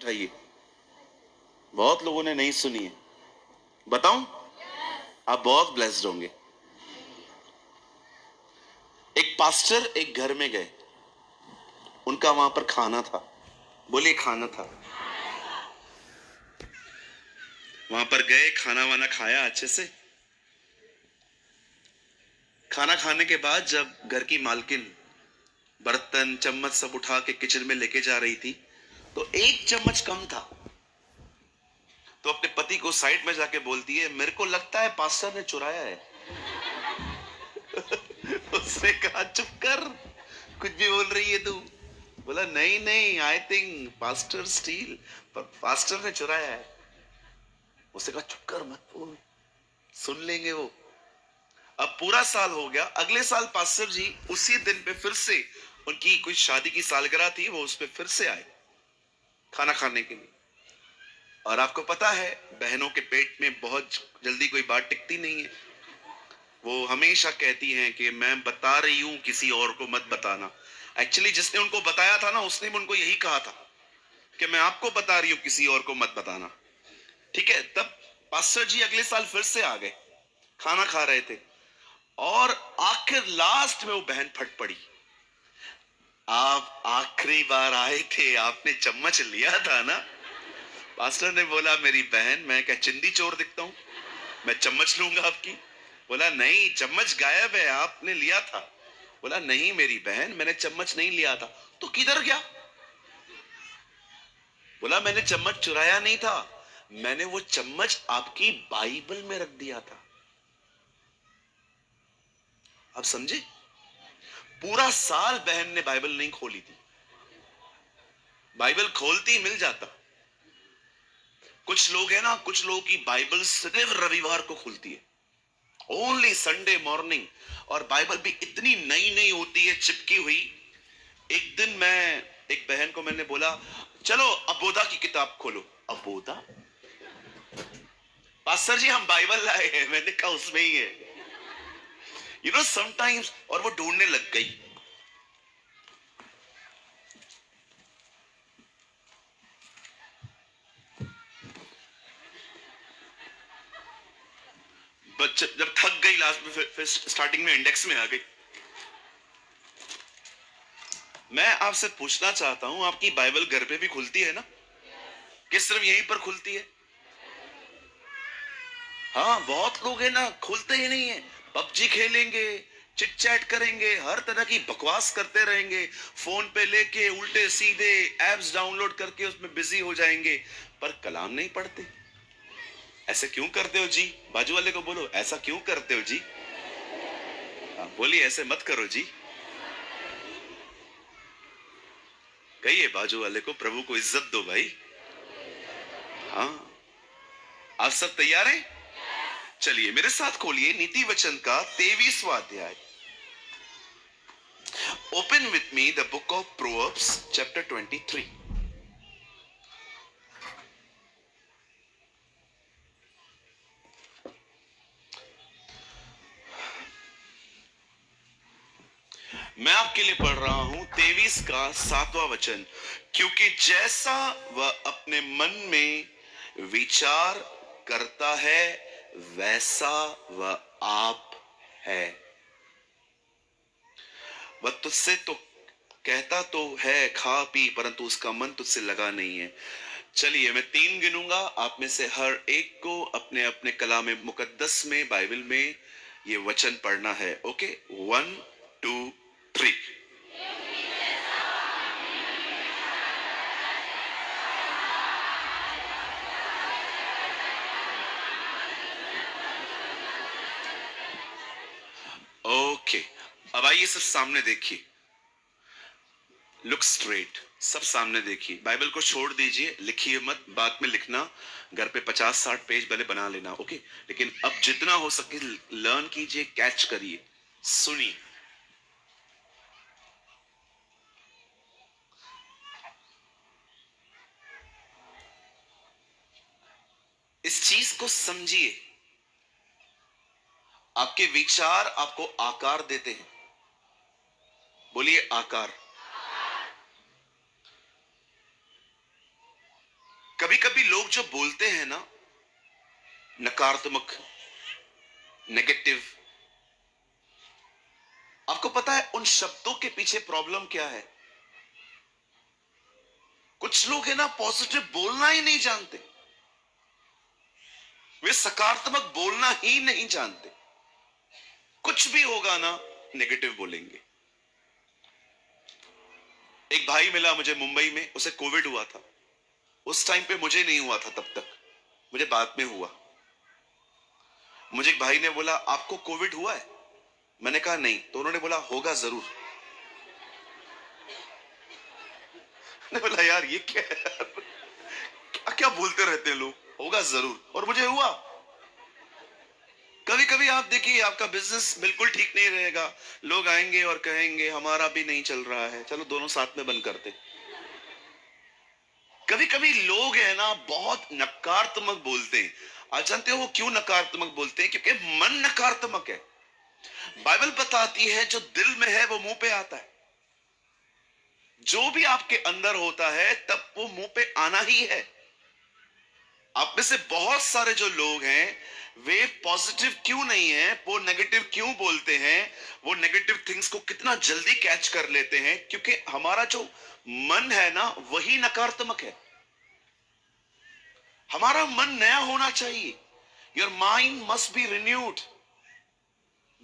उठाइए। बहुत लोगों ने नहीं सुनी है। बताऊं? आप बहुत ब्लेस्ड होंगे। एक पास्टर एक घर में गए, उनका वहां पर खाना था। बोलिए खाना था। वहां पर गए, खाना वाना खाया अच्छे से। खाना खाने के बाद जब घर की मालकिन बर्तन चम्मच सब उठा के किचन में लेके जा रही थी, तो एक चम्मच कम था। तो अपने पति को साइड में जाके बोलती है, मेरे को लगता है पास्टर ने चुराया है। उसने कहा चुप कर, कुछ भी बोल रही है तू। बोला नहीं नहीं, आई थिंक पास्टर स्टील, पर पास्टर ने चुराया है। उसने कहा चुप कर मत बोल, सुन लेंगे वो। अब पूरा साल हो गया। अगले साल पास्टर जी उसी दिन पे फिर से, उनकी कोई शादी की सालगिरह थी, वो उस पे फिर से आए खाना खाने के लिए। और आपको पता है बहनों के पेट में बहुत जल्दी कोई बात टिकती नहीं है। वो हमेशा कहती हैं कि मैं बता रही हूं, किसी और को मत बताना। एक्चुअली जिसने उनको बताया था ना, उसने भी उनको यही कहा था कि मैं आपको बता रही हूं, किसी और को मत बताना। ठीक है। तब पास्टर जी अगले साल फिर से आ गए, खाना खा रहे थे, और आखिर लास्ट में वो बहन फट पड़ी। आप आखिरी बार आए थे, आपने चम्मच लिया था ना? पास्टर ने बोला मेरी बहन, मैं क्या चिंदी चोर दिखता हूं, मैं चम्मच लूंगा आपकी? बोला नहीं, चम्मच गायब है, आपने लिया था। बोला नहीं मेरी बहन, मैंने चम्मच नहीं लिया था। तो किधर गया? बोला मैंने चम्मच चुराया नहीं था, मैंने वो चम्मच आपकी बाइबल में रख दिया था। आप समझे? पूरा साल बहन ने बाइबल नहीं खोली थी। बाइबल खोलती मिल जाता। कुछ लोग हैं ना, कुछ लोगों की बाइबल सिर्फ रविवार को खुलती है, ओनली संडे मॉर्निंग। और बाइबल भी इतनी नई नई होती है, चिपकी हुई। एक दिन मैं एक बहन को मैंने बोला चलो अबोधा की किताब खोलो। अबोधा? पास्टर जी हम बाइबल लाए हैं। मैंने कहा उसमें ही है। You know sometimes. और वो ढूंढने लग गई। बच्चे जब थक गई लास्ट में, फिर स्टार्टिंग में इंडेक्स में आ गई। मैं आपसे पूछना चाहता हूं, आपकी बाइबल घर पे भी खुलती है ना? कि सिर्फ यहीं पर खुलती है? हाँ, बहुत लोग हैं ना, खुलते ही नहीं है। पबजी खेलेंगे, चिट चैट करेंगे, हर तरह की बकवास करते रहेंगे, फोन पे लेके उल्टे सीधे एप्स डाउनलोड करके उसमें बिजी हो जाएंगे, पर कलाम नहीं पढ़ते। ऐसे क्यों करते हो जी? बाजू वाले को बोलो ऐसा क्यों करते हो जी। बोलिए ऐसे मत करो जी। कहिए बाजू वाले को, प्रभु को इज्जत दो भाई। हाँ, आप सब तैयार हैं? चलिए मेरे साथ खोलिए नीति वचन का 23वां अध्याय। Open with me the book of proverbs chapter 23। मैं आपके लिए पढ़ रहा हूं 23 का 7वां वचन। क्योंकि जैसा वह अपने मन में विचार करता है, वैसा वह आप है। वह तुझसे तो कहता तो है खा पी, परंतु उसका मन तुझसे लगा नहीं है। चलिए मैं 3 गिनूंगा, आप में से हर एक को अपने अपने कलाम मुकद्दस में, बाइबल में ये वचन पढ़ना है। ओके, 1 2 3। ओके, अब आइए सब सामने देखिए। लुक स्ट्रेट, सब सामने देखिए। बाइबल को छोड़ दीजिए, लिखिए मत, बाद में लिखना। घर पे 50-60 पेज पहले बना लेना। ओके, लेकिन अब जितना हो सके लर्न कीजिए, कैच करिए, सुनिए। इस चीज को समझिए। आपके विचार आपको आकार देते हैं। बोलिए आकार। कभी कभी लोग जो बोलते हैं ना, नकारात्मक, नेगेटिव, आपको पता है उन शब्दों के पीछे प्रॉब्लम क्या है? कुछ लोग है ना पॉजिटिव बोलना ही नहीं जानते, वे सकारात्मक बोलना ही नहीं जानते। कुछ भी होगा ना नेगेटिव बोलेंगे। एक भाई मिला मुझे मुंबई में, उसे कोविड हुआ था। उस टाइम पे मुझे नहीं हुआ था, तब तक मुझे बाद में हुआ। मुझे एक भाई ने बोला आपको कोविड हुआ है? मैंने कहा नहीं, तो उन्होंने बोला होगा जरूर। मैंने बोला यार ये क्या है यार? क्या क्या बोलते रहते हैं लोग, होगा जरूर, और मुझे हुआ। कभी कभी आप देखिए आपका बिजनेस बिल्कुल ठीक नहीं रहेगा, लोग आएंगे और कहेंगे हमारा भी नहीं चल रहा है, चलो दोनों साथ में बंद करते। कभी कभी लोग है ना बहुत नकारात्मक बोलते हैं। आज जानते हो वो क्यों नकारात्मक बोलते हैं? क्योंकि मन नकारात्मक है। बाइबल बताती है जो दिल में है वो मुंह पे आता है। जो भी आपके अंदर होता है तब वो मुंह पे आना ही है। आप में से बहुत सारे जो लोग हैं वे पॉजिटिव क्यों नहीं है, वो नेगेटिव क्यों बोलते हैं, वो नेगेटिव थिंग्स को कितना जल्दी कैच कर लेते हैं? क्योंकि हमारा जो मन है ना वही नकारात्मक है। हमारा मन नया होना चाहिए। Your mind must be renewed.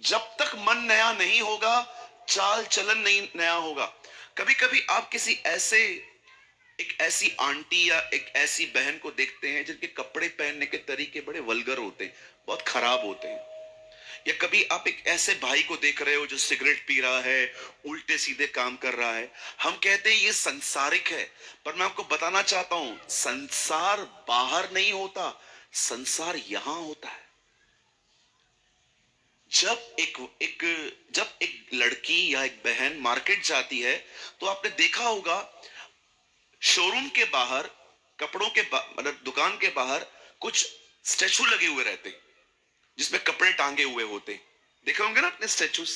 जब तक मन नया नहीं होगा चाल चलन नहीं नया होगा। कभी कभी आप किसी ऐसे एक ऐसी आंटी या एक ऐसी बहन को देखते हैं जिनके कपड़े पहनने के तरीके बड़े वल्गर होते हैं, बहुत खराब होते हैं। या कभी आप एक ऐसे भाई को देख रहे हो जो सिगरेट पी रहा है, उल्टे सीधे काम कर रहा है। हम कहते हैं ये संसारिक है, पर मैं आपको बताना चाहता हूं संसार बाहर नहीं होता, संसार यहां होता है। जब एक लड़की या एक बहन मार्केट जाती है तो आपने देखा होगा शोरूम के बाहर, कपड़ों के मतलब दुकान के बाहर कुछ स्टैचू लगे हुए रहते हैं जिसमें कपड़े टांगे हुए होते हैं। देखे होंगे ना अपने स्टैचूज।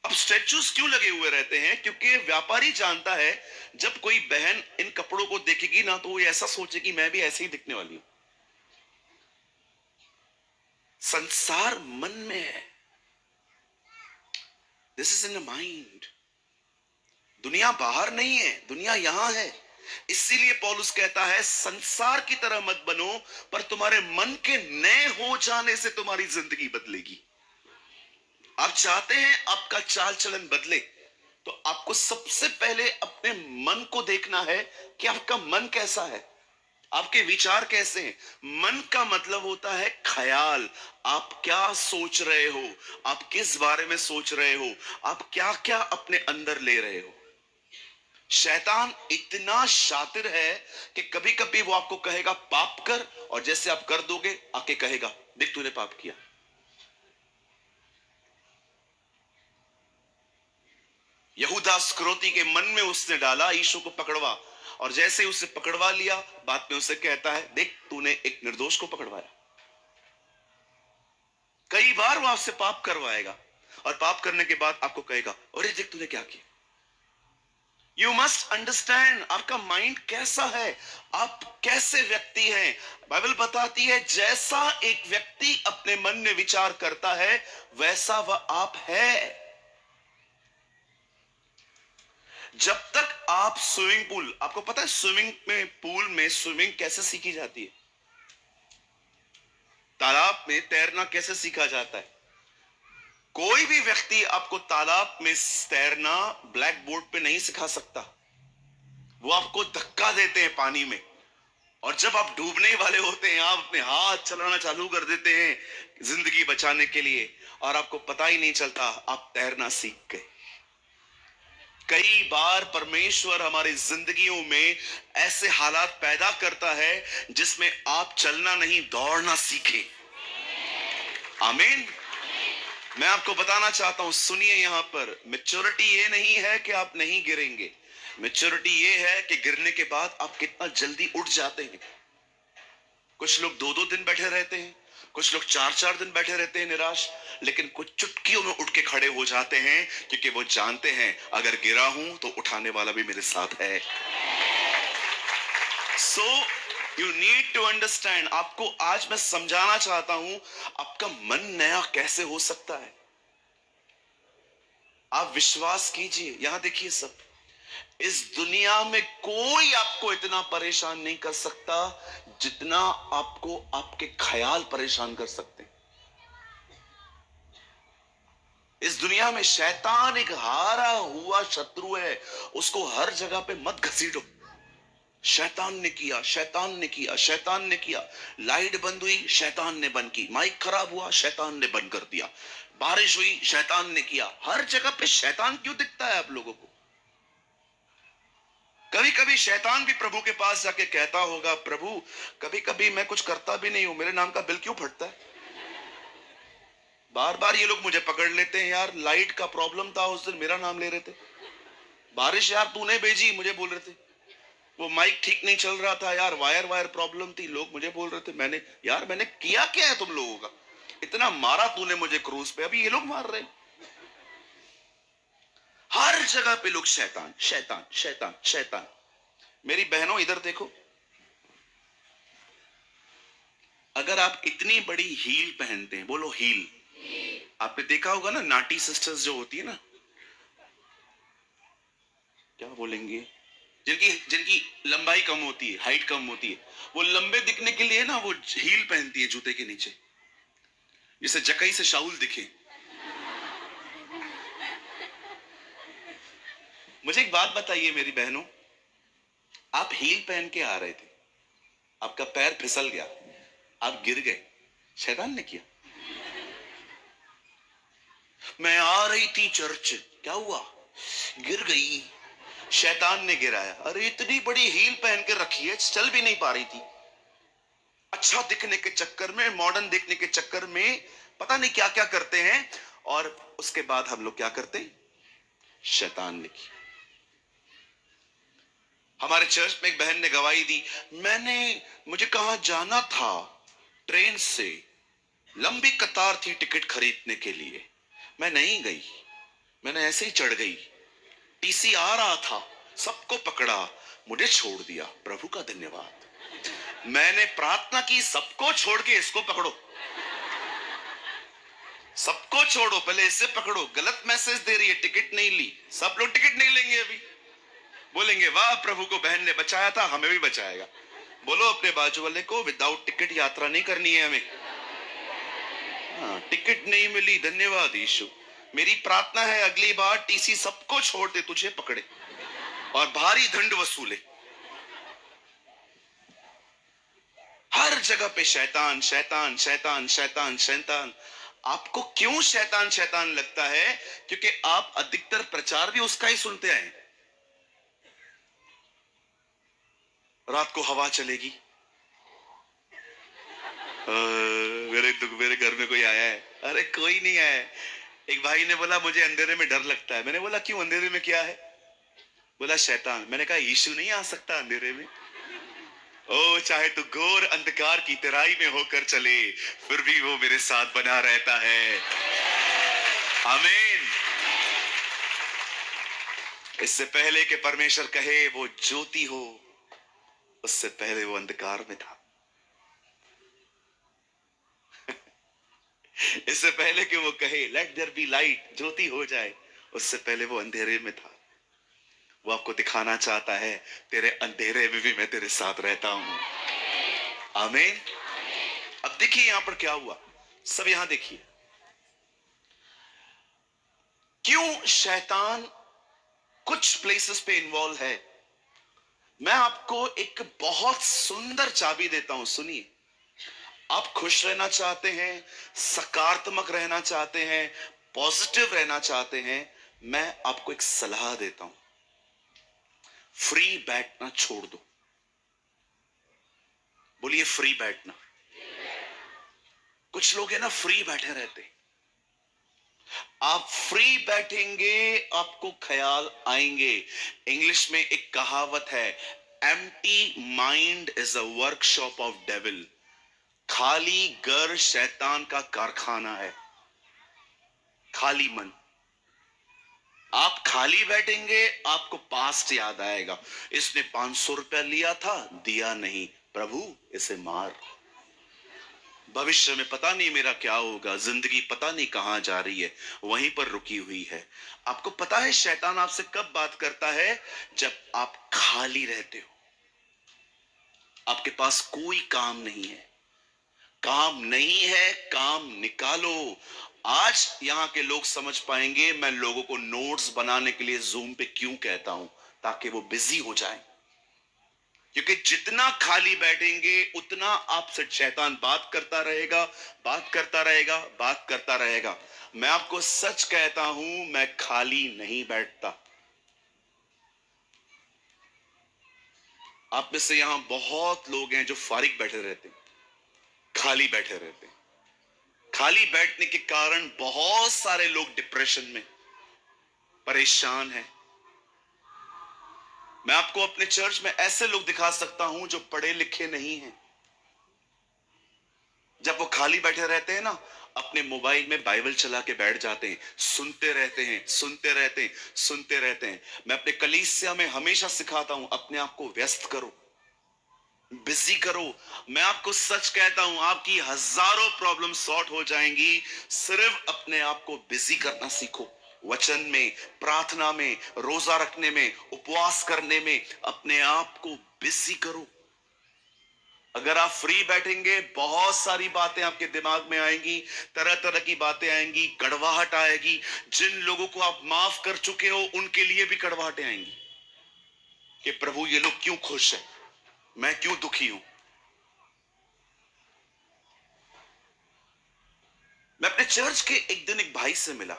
अब स्टैचूज क्यों लगे हुए रहते हैं? क्योंकि व्यापारी जानता है जब कोई बहन इन कपड़ों को देखेगी ना तो वो ऐसा सोचेगी मैं भी ऐसे ही दिखने वाली हूं। संसार मन में है। This is in the mind. दुनिया बाहर नहीं है, दुनिया यहां है। इसीलिए पौलुस कहता है संसार की तरह मत बनो, पर तुम्हारे मन के नए हो जाने से तुम्हारी जिंदगी बदलेगी। आप चाहते हैं आपका चाल चलन बदले, तो आपको सबसे पहले अपने मन को देखना है कि आपका मन कैसा है, आपके विचार कैसे हैं। मन का मतलब होता है ख्याल। आप क्या सोच रहे हो, आप किस बारे में सोच रहे हो, आप क्या क्या अपने अंदर ले रहे हो। शैतान इतना शातिर है कि कभी कभी वो आपको कहेगा पाप कर, और जैसे आप कर दोगे आके कहेगा देख तूने पाप किया। यहूदा इस्करियोती के मन में उसने डाला यीशु को पकड़वा, और जैसे उसे पकड़वा लिया बाद में उसे कहता है देख तूने एक निर्दोष को पकड़वाया। कई बार वो आपसे पाप करवाएगा और पाप करने के बाद आपको कहेगा अरे देख तूने क्या किया। यू मस्ट अंडरस्टैंड आपका माइंड कैसा है, आप कैसे व्यक्ति हैं। बाइबल बताती है जैसा एक व्यक्ति अपने मन में विचार करता है वैसा वह आप है। जब तक आप स्विमिंग पूल, आपको पता है स्विमिंग में पूल में स्विमिंग कैसे सीखी जाती है? तालाब में तैरना कैसे सीखा जाता है? कोई भी व्यक्ति आपको तालाब में तैरना ब्लैक बोर्ड पे नहीं सिखा सकता। वो आपको धक्का देते हैं पानी में, और जब आप डूबने वाले होते हैं आप अपने हाथ चलाना चालू कर देते हैं जिंदगी बचाने के लिए, और आपको पता ही नहीं चलता आप तैरना सीख गए। कई बार परमेश्वर हमारी जिंदगियों में ऐसे हालात पैदा करता है जिसमें आप चलना नहीं दौड़ना सीखें। आमीन। मैं आपको बताना चाहता हूं, सुनिए, यहां पर मैच्योरिटी ये नहीं है कि आप नहीं गिरेंगे, मैच्योरिटी ये है कि गिरने के बाद आप कितना जल्दी उठ जाते हैं। कुछ लोग 2-2 दिन बैठे रहते हैं, कुछ लोग 4-4 दिन बैठे रहते हैं निराश, लेकिन कुछ चुटकियों में उठ के खड़े हो जाते हैं क्योंकि वो जानते हैं अगर गिरा हूं तो उठाने वाला भी मेरे साथ है। So you need to understand. आपको आज मैं समझाना चाहता हूं आपका मन नया कैसे हो सकता है। आप विश्वास कीजिए, यहां देखिए सब, इस दुनिया में कोई आपको इतना परेशान नहीं कर सकता जितना आपको आपके ख्याल परेशान कर सकते हैं। इस दुनिया में शैतान एक हारा हुआ शत्रु है, उसको हर जगह पे मत घसीटो। शैतान ने किया, शैतान ने किया, शैतान ने किया। लाइट बंद हुई, शैतान ने बंद की। माइक खराब हुआ, शैतान ने बंद कर दिया। बारिश हुई, शैतान ने किया। हर जगह पे शैतान क्यों दिखता है आप लोगों को? कभी कभी शैतान भी प्रभु के पास जाके कहता होगा, प्रभु कभी कभी मैं कुछ करता भी नहीं हूं, मेरे नाम का बिल क्यों फटता है? बार बार ये लोग मुझे पकड़ लेते हैं यार, लाइट का प्रॉब्लम था उस दिन मेरा नाम ले रहे थे। बारिश यार तूने भेजी मुझे बोल रहे थे। वो माइक ठीक नहीं चल रहा था यार, वायर वायर प्रॉब्लम थी, लोग मुझे बोल रहे थे। मैंने किया क्या है तुम लोगों का? इतना मारा तूने मुझे क्रूज पे, अभी ये लोग मार रहे हैं। हर जगह पे लोग शैतान शैतान शैतान शैतान। मेरी बहनों इधर देखो, अगर आप इतनी बड़ी हील पहनते हैं, बोलो हील। आपने देखा होगा ना, नाटी सिस्टर्स जो होती है ना, क्या बोलेंगे, जिनकी जिनकी लंबाई कम होती है, हाइट कम होती है, वो लंबे दिखने के लिए ना वो हील पहनती है जूते के नीचे, जिससे जकई से शाउल दिखे। मुझे एक बात बताइए मेरी बहनों, आप हील पहन के आ रहे थे, आपका पैर फिसल गया, आप गिर गए, शैतान ने किया। मैं आ रही थी चर्च, क्या हुआ? गिर गई, शैतान ने गिराया। अरे इतनी बड़ी हील पहन के रखी है, चल भी नहीं पा रही थी। अच्छा दिखने के चक्कर में, मॉडर्न दिखने के चक्कर में पता नहीं क्या क्या करते हैं, और उसके बाद हम लोग क्या करते हैं? शैतान ने की। हमारे चर्च में एक बहन ने गवाही दी, मुझे कहां जाना था, ट्रेन से लंबी कतार थी टिकट खरीदने के लिए, मैं नहीं गई, मैंने ऐसे ही चढ़ गई, टीसी आ रहा था, सबको पकड़ा, मुझे छोड़ दिया। प्रभु का धन्यवाद। मैंने प्रार्थना की, सबको छोड़ के इसको पकड़ो, सबको छोड़ो, पहले इससे पकड़ो। गलत मैसेज दे रही है, टिकट नहीं ली। सब लोग टिकट नहीं लेंगे अभी, बोलेंगे वाह प्रभु को बहन ने बचाया था, हमें भी बचाएगा। बोलो अपने बाजू वाले को, विदाउट टिकट यात्रा नहीं करनी है हमें। हाँ, टिकट नहीं मिली, धन्यवाद यीशु। मेरी प्रार्थना है अगली बार टीसी सबको छोड़ दे, तुझे पकड़े और भारी दंड वसूले। हर जगह पे शैतान शैतान शैतान शैतान शैतान। आपको क्यों शैतान शैतान लगता है? क्योंकि आप अधिकतर प्रचार भी उसका ही सुनते आए। रात को हवा चलेगी, मेरे घर में कोई आया है? अरे कोई नहीं आया है। एक भाई ने बोला मुझे अंधेरे में डर लगता है। मैंने बोला क्यों, अंधेरे में क्या है? बोला शैतान। मैंने कहा यीशु नहीं आ सकता अंधेरे में? ओ चाहे तू घोर अंधकार की तराई में होकर चले, फिर भी वो मेरे साथ बना रहता है। आमीन। इससे पहले कि परमेश्वर कहे वो ज्योति हो, उससे पहले वो अंधकार में था। इससे पहले कि वो कहे लेट देयर बी लाइट, ज्योति हो जाए, उससे पहले वो अंधेरे में था। वो आपको दिखाना चाहता है तेरे अंधेरे में भी मैं तेरे साथ रहता हूं। आमीन। अब देखिए यहां पर क्या हुआ, सब यहां देखिए, क्यों शैतान कुछ प्लेसेस पे इन्वॉल्व है। मैं आपको एक बहुत सुंदर चाबी देता हूं, सुनिए। आप खुश रहना चाहते हैं, सकारात्मक रहना चाहते हैं, पॉजिटिव रहना चाहते हैं, मैं आपको एक सलाह देता हूं, फ्री बैठना छोड़ दो। बोलिए फ्री बैठना। कुछ लोग है ना फ्री बैठे रहते, आप फ्री बैठेंगे आपको ख्याल आएंगे। इंग्लिश में एक कहावत है, empty mind is a workshop of devil. खाली घर शैतान का कारखाना है। खाली मन, आप खाली बैठेंगे आपको पास्ट याद आएगा, इसने 500 रुपया लिया था, दिया नहीं, प्रभु इसे मार, भविष्य में पता नहीं मेरा क्या होगा, जिंदगी पता नहीं कहां जा रही है, वहीं पर रुकी हुई है। आपको पता है शैतान आपसे कब बात करता है? जब आप खाली रहते हो, आपके पास कोई काम नहीं है। काम नहीं है, काम निकालो। आज यहां के लोग समझ पाएंगे मैं लोगों को नोट्स बनाने के लिए जूम पे क्यों कहता हूं, ताकि वो बिजी हो जाएं। क्योंकि जितना खाली बैठेंगे उतना आपसे शैतान बात करता रहेगा, बात करता रहेगा, बात करता रहेगा। मैं आपको सच कहता हूं, मैं खाली नहीं बैठता। आप में से यहां बहुत लोग हैं जो फारिग बैठे रहते हैं, खाली बैठे रहते हैं। खाली बैठने के कारण बहुत सारे लोग डिप्रेशन में परेशान हैं। मैं आपको अपने चर्च में ऐसे लोग दिखा सकता हूं जो पढ़े लिखे नहीं हैं। जब वो खाली बैठे रहते हैं ना, अपने मोबाइल में बाइबल चला के बैठ जाते हैं, सुनते रहते हैं, सुनते रहते हैं, सुनते रहते हैं। मैं अपने कलीसिया में हमेशा सिखाता हूं, अपने आप को व्यस्त करो, बिजी करो। मैं आपको सच कहता हूं, आपकी हजारों प्रॉब्लम सॉर्ट हो जाएंगी। सिर्फ अपने आप को बिजी करना सीखो, वचन में, प्रार्थना में, रोजा रखने में, उपवास करने में, अपने आप को बिजी करो। अगर आप फ्री बैठेंगे, बहुत सारी बातें आपके दिमाग में आएंगी, तरह तरह की बातें आएंगी, कड़वाहट आएगी। जिन लोगों को आप माफ कर चुके हो उनके लिए भी कड़वाहटें आएंगी कि प्रभु ये लोग क्यों खुश है, मैं क्यों दुखी हूं। मैं अपने चर्च के एक दिन एक भाई से मिला,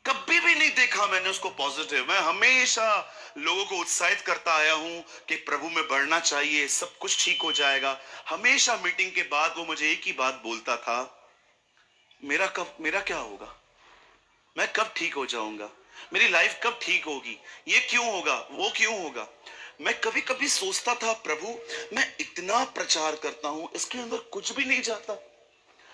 कभी भी नहीं देखा मैंने उसको पॉजिटिव। मैं हमेशा लोगों को उत्साहित करता आया हूं कि प्रभु में बढ़ना चाहिए, सब कुछ ठीक हो जाएगा। हमेशा मीटिंग के बाद वो मुझे एक ही बात बोलता था, मेरा क्या होगा, मैं कब ठीक हो जाऊंगा, मेरी लाइफ कब ठीक होगी, ये क्यों होगा, वो क्यों होगा। मैं कभी कभी सोचता था, प्रभु मैं इतना प्रचार करता हूं, इसके अंदर कुछ भी नहीं जाता।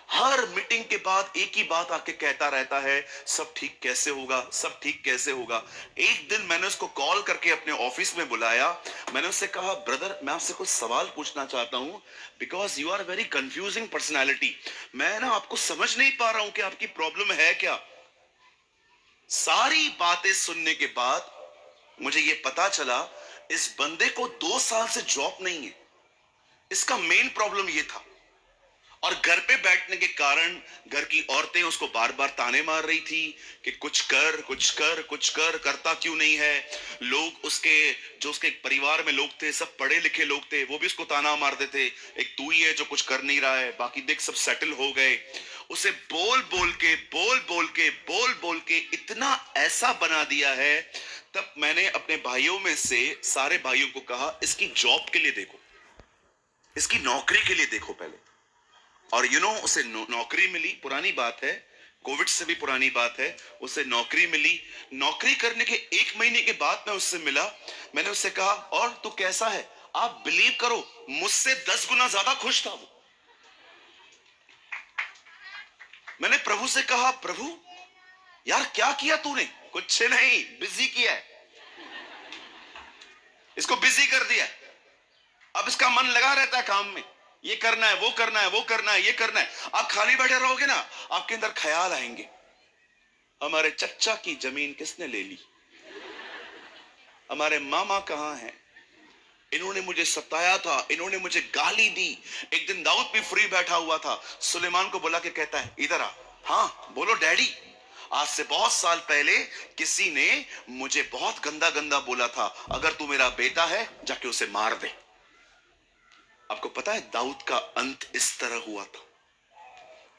हर मीटिंग के बाद एक ही बात आके कहता रहता है, सब ठीक कैसे होगा, सब ठीक कैसे होगा। एक दिन मैंने उसको कॉल करके अपने ऑफिस में बुलाया। मैंने उससे कहा, ब्रदर मैं आपसे कुछ सवाल पूछना चाहता हूं, because you are very confusing personality. मैं ना आपको समझ नहीं पा रहा हूं कि आपकी प्रॉब्लम है क्या। सारी बातें सुनने के बाद मुझे यह पता चला, इस बंदे को 2 साल से जॉब नहीं है। इसका मेन प्रॉब्लम यह था। और घर पे बैठने के कारण घर की औरतें उसको बार बार ताने मार रही थी कि कुछ कर, कुछ कर, कुछ कर, करता क्यों नहीं है। लोग उसके, जो उसके परिवार में लोग थे, सब पढ़े लिखे लोग थे, वो भी उसको ताना मारते थे, एक तू ही है जो कुछ कर नहीं रहा है, बाकी देख सब सेटल हो गए। उसे बोल बोल के, बोल बोल के, बोल बोल के इतना ऐसा बना दिया है। तब मैंने अपने भाइयों में से सारे भाइयों को कहा, इसकी जॉब के लिए देखो, इसकी नौकरी के लिए देखो पहले। और उसे नौकरी मिली। पुरानी बात है, कोविड से भी पुरानी बात है, उसे नौकरी मिली। नौकरी करने के 1 महीने के बाद मैं उससे मिला। मैंने उससे कहा, और तू कैसा है। आप बिलीव करो, मुझसे 10 गुना ज्यादा खुश था वो। मैंने प्रभु से कहा, प्रभु यार क्या किया तूने। कुछ नहीं, बिजी किया है, इसको बिजी कर दिया। अब इसका मन लगा रहता है काम में, ये करना है, वो करना है, वो करना है, ये करना है। आप खाली बैठे रहोगे ना, आपके अंदर ख्याल आएंगे, हमारे चच्चा की जमीन किसने ले ली, हमारे मामा कहां हैं, इन्होंने मुझे सताया था, इन्होंने मुझे गाली दी। एक दिन दाऊद भी फ्री बैठा हुआ था, सुलेमान को बुला के कहता है, इधर आ। हाँ बोलो डैडी, आज से बहुत साल पहले किसी ने मुझे बहुत गंदा गंदा बोला था, अगर तू मेरा बेटा है जाके उसे मार दे। आपको पता है दाऊद का अंत इस तरह हुआ था,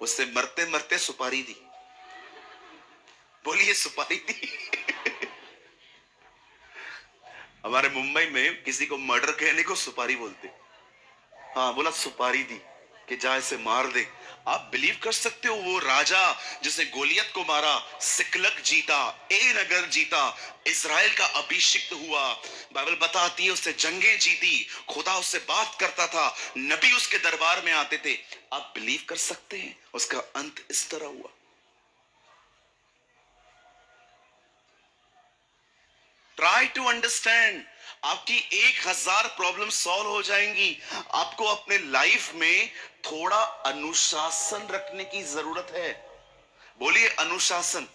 उससे मरते मरते सुपारी दी। बोलिए सुपारी दी। हमारे मुंबई में किसी को मर्डर कहने को सुपारी बोलते। हाँ बोला सुपारी दी कि जा इसे मार दे। आप बिलीव कर सकते हो, वो राजा जिसने गोलियत को मारा, सिकलग जीता, ए नगर जीता, इज़राइल का अभिषिक्त हुआ। बाइबल बताती है उसने जंगें जीती, खुदा उससे बात करता था, नबी उसके दरबार में आते थे। आप बिलीव कर सकते हैं उसका अंत इस तरह हुआ। Try to understand. आपकी 1000 प्रॉब्लम सॉल्व हो जाएंगी। आपको अपने लाइफ में थोड़ा अनुशासन रखने की जरूरत है। बोलिए अनुशासन।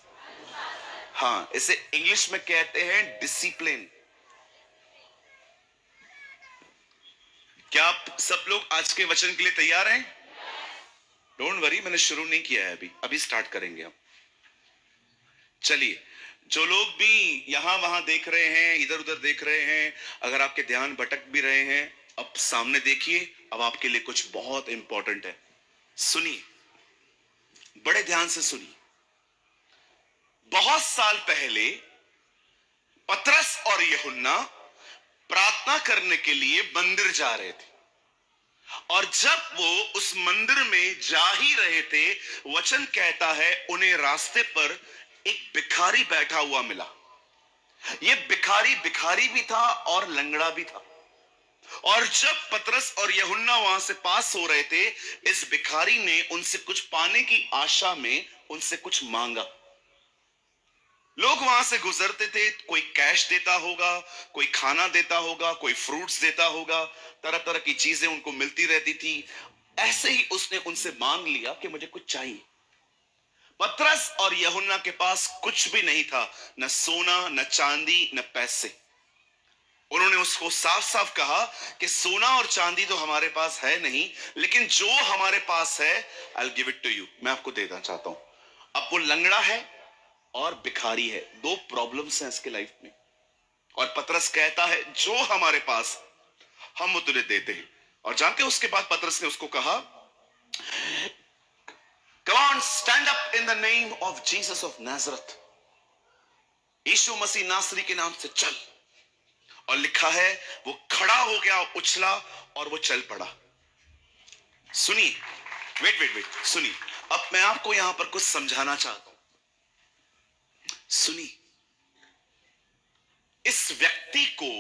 हाँ, इसे इंग्लिश में कहते हैं डिसिप्लिन। क्या आप सब लोग आज के वचन के लिए तैयार हैं? डोंट वरी, मैंने शुरू नहीं किया है, अभी अभी स्टार्ट करेंगे हम। चलिए, जो लोग भी यहां वहां देख रहे हैं, इधर उधर देख रहे हैं, अगर आपके ध्यान भटक भी रहे हैं, अब सामने देखिए। अब आपके लिए कुछ बहुत इंपॉर्टेंट है, सुनिए, बड़े ध्यान से सुनिए। बहुत साल पहले पतरस और यूहन्ना प्रार्थना करने के लिए मंदिर जा रहे थे, और जब वो उस मंदिर में जा ही रहे थे, वचन कहता है उन्हें रास्ते पर एक भिखारी बैठा हुआ मिला। ये भिखारी भिखारी भी था और लंगड़ा भी था। और जब पतरस और यूहन्ना वहां से पास हो रहे थे, इस भिखारी ने उनसे कुछ पाने की आशा में उनसे कुछ मांगा। लोग वहां से गुजरते थे, कोई कैश देता होगा, कोई खाना देता होगा, कोई फ्रूट्स देता होगा, तरह तरह की चीजें उनको मिलती रहती थी। ऐसे ही उसने उनसे मांग लिया कि मुझे कुछ चाहिए। पतरस और यूहन्ना के पास कुछ भी नहीं था, न सोना, न चांदी, न पैसे। उन्होंने उसको साफ साफ कहा कि सोना और चांदी तो हमारे पास है नहीं, लेकिन जो हमारे पास है, I will give it to you, मैं आपको देना चाहता हूं। अब वो लंगड़ा है और भिखारी है, दो प्रॉब्लम्स हैं इसके लाइफ में। और पतरस कहता है जो हमारे पास हम वो तुझे देते हैं। और जानते उसके बाद पतरस ने उसको कहा, come on, stand up in the name of Jesus of Nazareth, यीशु मसीह नासरी के नाम से चल। और लिखा है वो खड़ा हो गया, उछला और वो चल पड़ा। सुनिए, वेट वेट वेट, सुनिए, अब मैं आपको यहां पर कुछ समझाना चाहता हूं। सुनिए, इस व्यक्ति को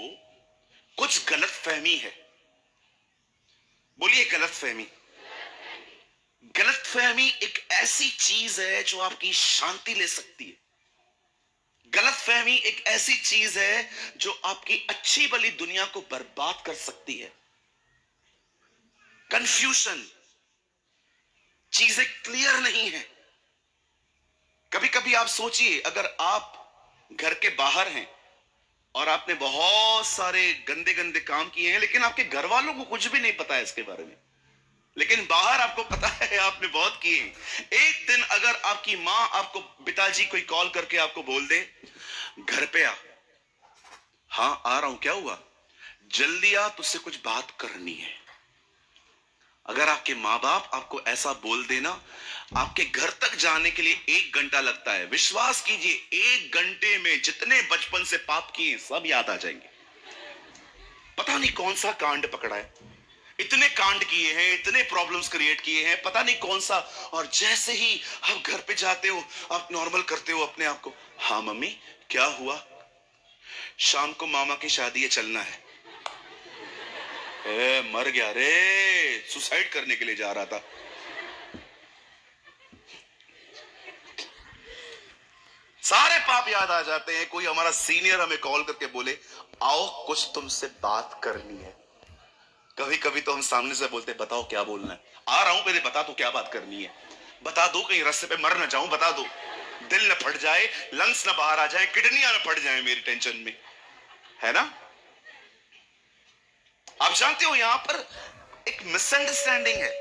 कुछ गलत फहमी है। बोलिए गलत फहमी। गलत फहमी एक ऐसी चीज है जो आपकी शांति ले सकती है। गलत फहमी एक ऐसी चीज है जो आपकी अच्छी भली दुनिया को बर्बाद कर सकती है। कंफ्यूजन, चीजें क्लियर नहीं है। कभी कभी आप सोचिए, अगर आप घर के बाहर हैं और आपने बहुत सारे गंदे गंदे काम किए हैं, लेकिन आपके घर वालों को कुछ भी नहीं पता है इसके बारे में, लेकिन बाहर आपको पता है आपने बहुत किए। एक दिन अगर आपकी मां आपको, पिताजी कोई कॉल करके आपको बोल दे, घर पे आ। हाँ आ रहा हूं, क्या हुआ? जल्दी आ, तुझसे कुछ बात करनी है। अगर आपके माँ बाप आपको ऐसा बोल देना, आपके घर तक जाने के लिए 1 घंटा लगता है। विश्वास कीजिए, 1 घंटे में जितने बचपन से पाप किए सब याद आ जाएंगे। पता नहीं कौन सा कांड पकड़ा है, इतने कांड किए हैं, इतने प्रॉब्लम्स क्रिएट किए हैं, पता नहीं कौन सा। और जैसे ही आप घर पे जाते हो, आप नॉर्मल करते हो अपने आप को। हाँ मम्मी, क्या हुआ? शाम को मामा की शादी है, चलना है। मर गया रे, सुसाइड करने के लिए जा रहा था। सारे पाप याद आ जाते हैं। कोई हमारा सीनियर हमें कॉल करके बोले, आओ कुछ तुमसे बात करनी है। कभी कभी तो हम सामने से बोलते, बताओ क्या बोलना है। आ रहा हूं, पहले बता दो क्या बात करनी है। बता दो, कहीं रास्ते पे मर ना जाऊं, बता दो। दिल न फट जाए, लंग्स न बाहर आ जाए, किडनियां न फट जाए मेरी टेंशन में, है ना? आप जानते हो यहां पर एक मिसअंडरस्टैंडिंग है।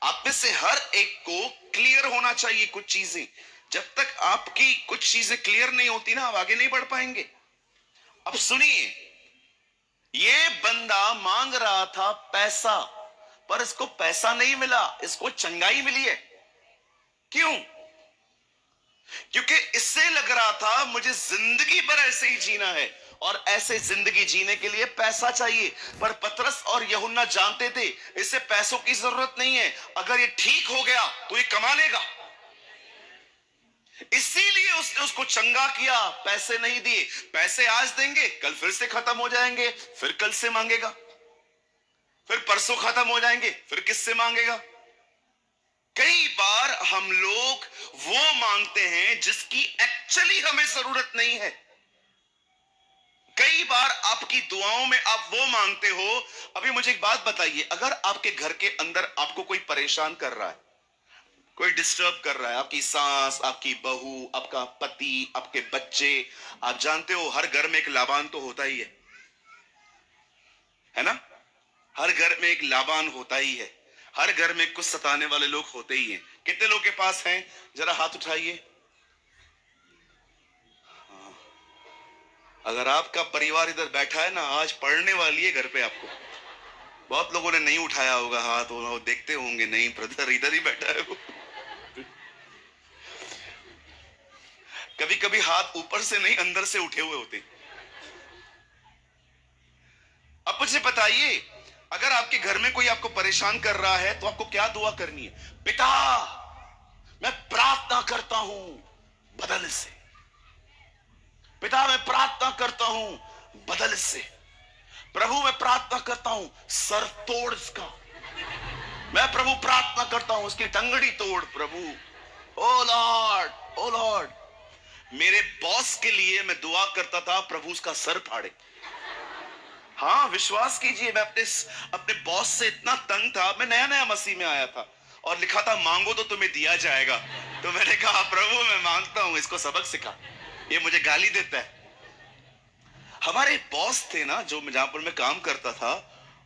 आप में से हर एक को क्लियर होना चाहिए कुछ चीजें। जब तक आपकी कुछ चीजें क्लियर नहीं होती ना, आप आगे नहीं बढ़ पाएंगे। अब सुनिए, ये बंदा मांग रहा था पैसा, पर इसको पैसा नहीं मिला, इसको चंगाई मिली है। क्यों? क्योंकि इससे लग रहा था मुझे जिंदगी भर ऐसे ही जीना है, और ऐसे जिंदगी जीने के लिए पैसा चाहिए। पर पतरस और यूहन्ना जानते थे इसे पैसों की जरूरत नहीं है। अगर ये ठीक हो गया तो ये कमा लेगा, इसीलिए उसने उसको चंगा किया। पैसे नहीं दिए, पैसे आज देंगे, कल फिर से खत्म हो जाएंगे, फिर कल से मांगेगा, फिर परसों खत्म हो जाएंगे, फिर किससे मांगेगा? कई बार हम लोग वो मांगते हैं जिसकी एक्चुअली हमें जरूरत नहीं है। कई बार आपकी दुआओं में आप वो मांगते हो। अभी मुझे एक बात बताइए, अगर आपके घर के अंदर आपको कोई परेशान कर रहा है, कोई डिस्टर्ब कर रहा है, आपकी सास, आपकी बहू, आपका पति, आपके बच्चे, आप जानते हो हर घर में एक लाबान तो होता ही है ना? हर घर में एक लाबान होता ही है। हर घर में कुछ सताने वाले लोग होते ही हैं। कितने लोग के पास हैं? जरा हाथ उठाइए। अगर आपका परिवार इधर बैठा है ना, आज पढ़ने वाली है घर पे आपको। बहुत लोगों ने नहीं उठाया होगा हाथ, वो देखते होंगे, नहीं ब्रदर इधर ही बैठा है वो। कभी कभी हाथ ऊपर से नहीं अंदर से उठे हुए होते। अब मुझे बताइए, अगर आपके घर में कोई आपको परेशान कर रहा है तो आपको क्या दुआ करनी है? पिता, मैं प्रार्थना करता हूं बदल से। पिता, मैं प्रार्थना करता हूं बदल से। प्रभु, मैं प्रार्थना करता हूं सर तोड़ इसका। मैं प्रभु प्रार्थना करता हूं उसकी टंगड़ी तोड़ प्रभु। ओ लॉर्ड, ओ लॉर्ड। मेरे बॉस के लिए मैं दुआ करता था प्रभु उसका सर फाड़े। हाँ, विश्वास कीजिए, मैं अपने अपने बॉस से इतना तंग था। मैं नया नया मसीह में आया था और लिखा था मांगो तो तुम्हें दिया जाएगा। तो मैंने कहा प्रभु मैं मांगता हूं, इसको सबक सिखा, ये मुझे गाली देता है। हमारे बॉस थे ना, जो जहां पर मैं काम करता था,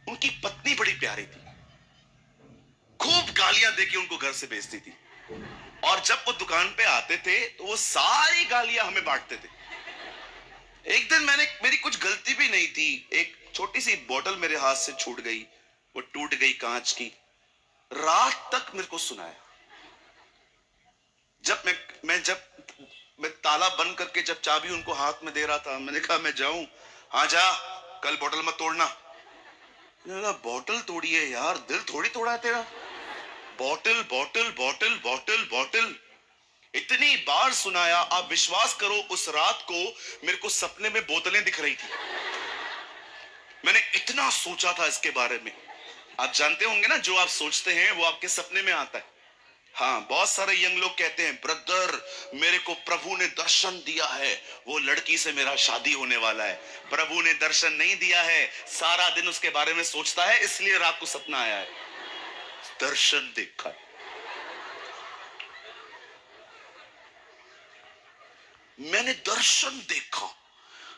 उनकी पत्नी बड़ी प्यारी थी। खूब गालियां देके उनको घर से भेजती थी। और जब वो दुकान पे आते थे तो वो सारी गालियां हमें बांटते थे। एक दिन मेरी कुछ गलती भी नहीं थी, एक छोटी सी बोतल मेरे हाथ से छूट गई, वो टूट गई कांच की। रात तक मेरे को सुनाया। जब मैं ताला बंद करके जब चाबी उनको हाथ में दे रहा था, मैंने कहा मैं जाऊं? हाँ जा, कल बोतल मत तोड़ना। बोतल तोड़ी है यार, दिल थोड़ी तोड़ा है तेरा। Bottle bottle bottle bottle bottle इतनी बार सुनाया। आप विश्वास करो, उस रात को मेरे को सपने में बोतलें दिख रही थी। मैंने इतना सोचा था इसके बारे में। आप जानते होंगे ना, जो आप सोचते हैं वो आपके सपने में आता है। हाँ, बहुत सारे यंग लोग कहते हैं ब्रदर मेरे को प्रभु ने दर्शन दिया है, वो लड़की से मेरा शादी होने वाला है। प्रभु ने दर्शन नहीं दिया है, सारा दिन उसके बारे में सोचता है, इसलिए रात को सपना आया है। दर्शन देखा है। मैंने दर्शन देखा।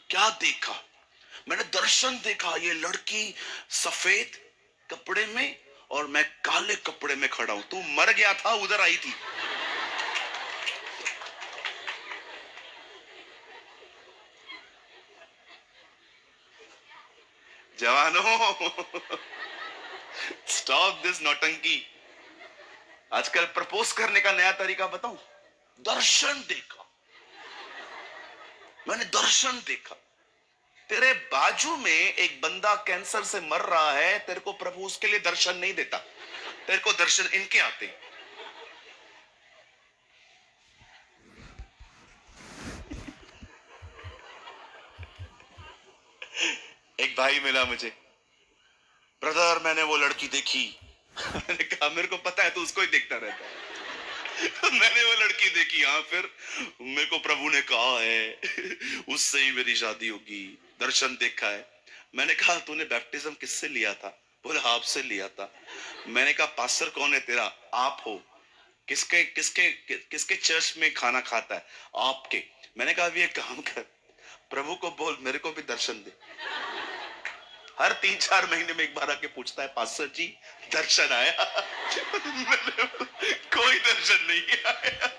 क्या देखा? मैंने दर्शन देखा, ये लड़की सफेद कपड़े में और मैं काले कपड़े में खड़ा हूं। तू मर गया था, उधर आई थी। जवानों, स्टॉप दिस नौटंकी। आजकल प्रपोज करने का नया तरीका बताऊं? दर्शन देखा। मैंने दर्शन देखा। तेरे बाजू में एक बंदा कैंसर से मर रहा है, तेरे को प्रभु उसके लिए दर्शन नहीं देता, तेरे को दर्शन इनके आते। एक भाई मिला मुझे, ब्रदर मैंने वो लड़की देखी। मैंने कहा मेरे को पता है तू उसको ही देखता रहता है। मैंने वो लड़की देखी। हाँ, फिर मेरे को प्रभु ने कहा है उससे ही मेरी शादी होगी, दर्शन देखा है। मैंने कहा तूने बैप्टिज्म किससे लिया था? बोले आपसे लिया था। मैंने कहा पास्टर कौन है तेरा? आप हो। किसके किसके किसके चर्च में खाना खाता है? आपके। मैंने कहा अभी एक काम कर, प्रभु को बोल मेरे को भी दर्शन दे। हर 3-4 महीने में एक बार आके पूछता है पास्टर जी दर्शन आया? कोई दर्शन नहीं आया।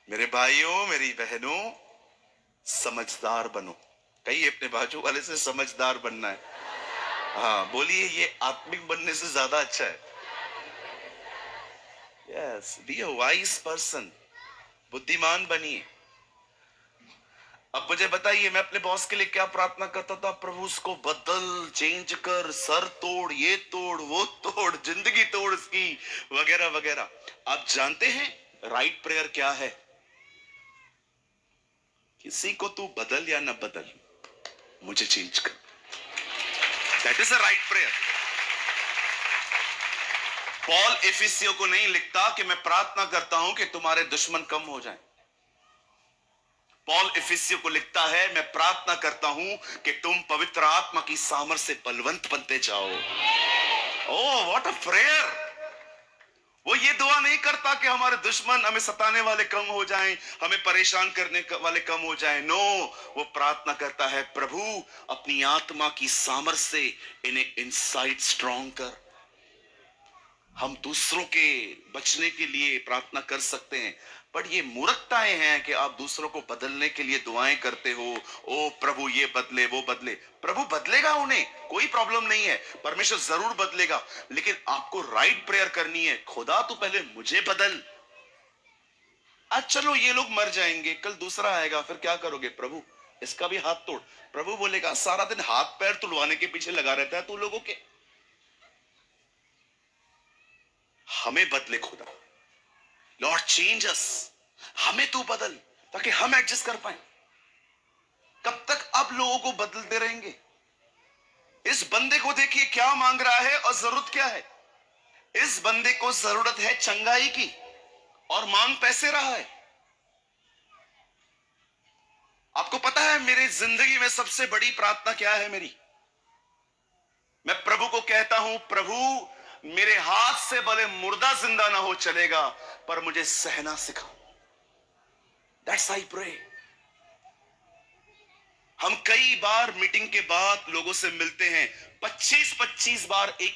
मेरे भाइयों, मेरी बहनों, समझदार बनो। कहिए अपने बाजू वाले से समझदार बनना है। हाँ बोलिए, ये आत्मिक बनने से ज्यादा अच्छा है। Yes, be a wise person. बुद्धिमान बनिए। अब मुझे बताइए, मैं अपने बॉस के लिए क्या प्रार्थना करता था? प्रभु उसको बदल, चेंज कर, सर तोड़, ये तोड़, वो तोड़, जिंदगी तोड़ इसकी, वगैरह वगैरह। आप जानते हैं राइट प्रेयर क्या है? किसी को तू बदल या ना बदल, मुझे चेंज कर। That is a right prayer. Paul एफिसियों को नहीं लिखता कि मैं प्रार्थना करता हूं कि तुम्हारे दुश्मन कम हो जाएं। पॉल इफिसियों को लिखता है, मैं प्रार्थना करता हूं कि तुम पवित्र आत्मा की सामर्थ से बलवंत बनते जाओ। Oh what a prayer. वो ये दुआ नहीं करता कि हमारे दुश्मन, हमें सताने वाले कम हो जाएं, हमें परेशान करने वाले कम हो जाएं। नो, वो प्रार्थना करता है, प्रभु अपनी आत्मा की सामर्थ से इन्हें इनसाइड स्ट्रॉन्ग कर। हम दूसरों के बचने के लिए प्रार्थना कर सकते हैं, बट ये मूर्खताएं हैं कि आप दूसरों को बदलने के लिए दुआएं करते हो। ओ प्रभु ये बदले वो बदले। प्रभु बदलेगा, उन्हें कोई प्रॉब्लम नहीं है, परमेश्वर जरूर बदलेगा, लेकिन आपको राइट प्रेयर करनी है। खुदा तू पहले मुझे बदल। आज चलो ये लोग मर जाएंगे, कल दूसरा आएगा, फिर क्या करोगे? प्रभु इसका भी हाथ तोड़। प्रभु बोलेगा, सारा दिन हाथ पैर तुड़वाने के पीछे लगा रहता है तू लोगों के। हमें बदले खुदा। लॉर्ड चेंज अस। हमें तू बदल ताकि हम एडजस्ट कर पाए। कब तक आप लोगों को बदलते रहेंगे? इस बंदे को देखिए क्या मांग रहा है और जरूरत क्या है। इस बंदे को जरूरत है चंगाई की और मांग पैसे रहा है। आपको पता है मेरी जिंदगी में सबसे बड़ी प्रार्थना क्या है मेरी? मैं प्रभु को कहता हूं, प्रभु मेरे हाथ से भले मुर्दा जिंदा ना हो चलेगा, पर मुझे सहना सिखाओ। That's I pray. हम कई बार मीटिंग के बाद लोगों से मिलते हैं, 25-25 बार एक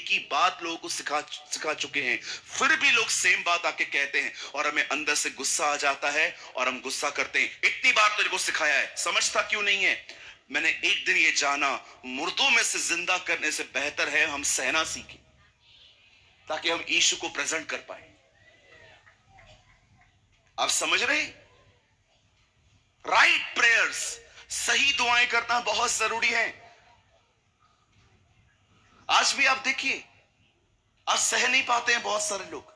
ही बात लोगों को सिखा चुके हैं, फिर भी लोग सेम बात आके कहते हैं और हमें अंदर से गुस्सा आ जाता है और हम गुस्सा करते हैं, इतनी बार तेरे को सिखाया है, समझता क्यों नहीं है? मैंने एक दिन ये जाना, मुर्दों में से जिंदा करने से बेहतर है हम सहना सीखें, ताकि हम यीशु को प्रेजेंट कर पाए। आप समझ रहे? राइट प्रेयर्स, सही दुआएं करना बहुत जरूरी है। आज भी आप देखिए, आज सह नहीं पाते हैं बहुत सारे लोग।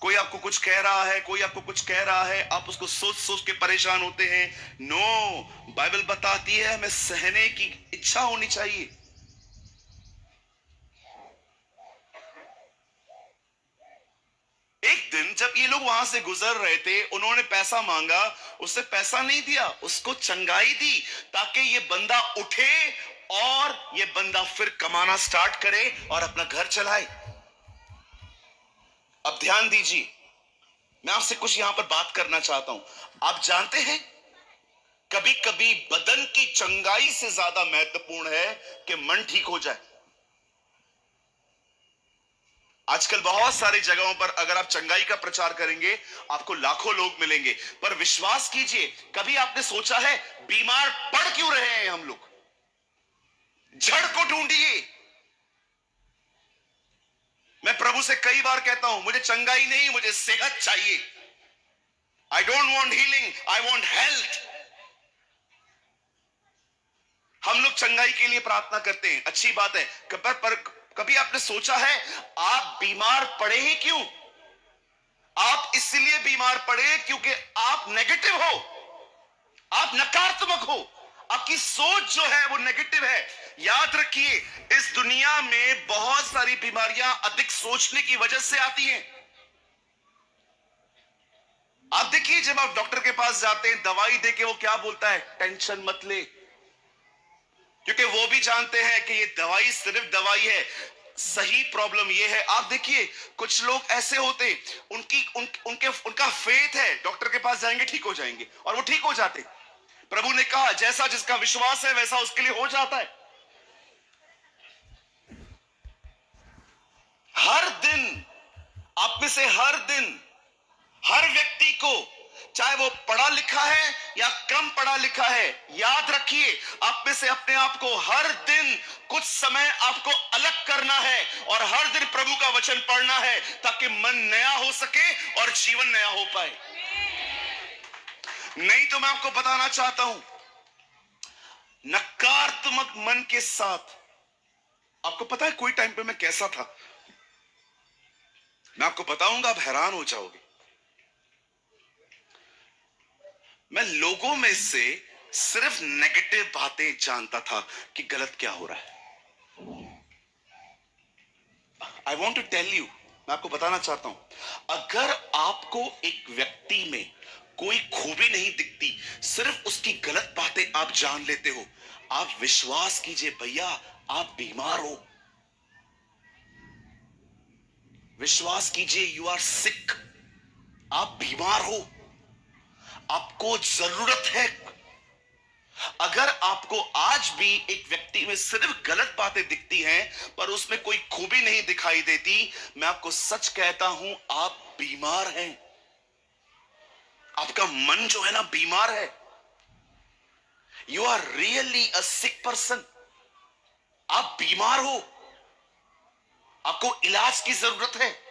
कोई आपको कुछ कह रहा है, कोई आपको कुछ कह रहा है, आप उसको सोच सोच के परेशान होते हैं। नो, बाइबल बताती है हमें सहने की इच्छा होनी चाहिए। एक दिन जब ये लोग वहां से गुजर रहे थे, उन्होंने पैसा मांगा, उससे पैसा नहीं दिया, उसको चंगाई दी, ताकि ये बंदा उठे और ये बंदा फिर कमाना स्टार्ट करे और अपना घर चलाए। अब ध्यान दीजिए, मैं आपसे कुछ यहां पर बात करना चाहता हूं। आप जानते हैं, कभी कभी बदन की चंगाई से ज्यादा महत्वपूर्ण है कि मन ठीक हो जाए। आजकल बहुत सारी जगहों पर अगर आप चंगाई का प्रचार करेंगे, आपको लाखों लोग मिलेंगे, पर विश्वास कीजिए, कभी आपने सोचा है बीमार पड़ क्यों रहे हैं हम लोग? जड़ को ढूंढिए। मैं प्रभु से कई बार कहता हूं, मुझे चंगाई नहीं, मुझे सेहत चाहिए। I don't want healing, I want health. हम लोग चंगाई के लिए प्रार्थना करते हैं, अच्छी बात है, पर कभी आपने सोचा है आप बीमार पड़े ही क्यों? आप इसलिए बीमार पड़े क्योंकि आप नेगेटिव हो, आप नकारात्मक हो, आपकी सोच जो है वो नेगेटिव है। याद रखिए, इस दुनिया में बहुत सारी बीमारियां अधिक सोचने की वजह से आती हैं। आप देखिए, जब आप डॉक्टर के पास जाते हैं, दवाई देके वो क्या बोलता है? टेंशन मत ले, क्योंकि वो भी जानते हैं कि ये दवाई सिर्फ दवाई है, सही प्रॉब्लम ये है। आप देखिए, कुछ लोग ऐसे होते, उनका फेथ है, डॉक्टर के पास जाएंगे ठीक हो जाएंगे, और वो ठीक हो जाते। प्रभु ने कहा जैसा जिसका विश्वास है वैसा उसके लिए हो जाता है। हर दिन, आप में से हर दिन, हर व्यक्ति को, चाहे वो पढ़ा लिखा है या कम पढ़ा लिखा है, याद रखिए, आप में से अपने आप को हर दिन कुछ समय आपको अलग करना है और हर दिन प्रभु का वचन पढ़ना है, ताकि मन नया हो सके और जीवन नया हो पाए। नहीं तो मैं आपको बताना चाहता हूं, नकारात्मक मन के साथ, आपको पता है कोई टाइम पे मैं कैसा था? मैं आपको बताऊंगा, आप हैरान हो जाओगे। मैं लोगों में से सिर्फ नेगेटिव बातें जानता था कि गलत क्या हो रहा है। I want to tell you, मैं आपको बताना चाहता हूं, अगर आपको एक व्यक्ति में कोई खूबी नहीं दिखती, सिर्फ उसकी गलत बातें आप जान लेते हो, आप विश्वास कीजिए भैया, आप बीमार हो। विश्वास कीजिए, यू आर सिक। आप बीमार हो, आपको जरूरत है। अगर आपको आज भी एक व्यक्ति में सिर्फ गलत बातें दिखती हैं पर उसमें कोई खूबी नहीं दिखाई देती, मैं आपको सच कहता हूं, आप बीमार हैं। आपका मन जो है ना बीमार है। You are really a sick person. आप बीमार हो, आपको इलाज की जरूरत है।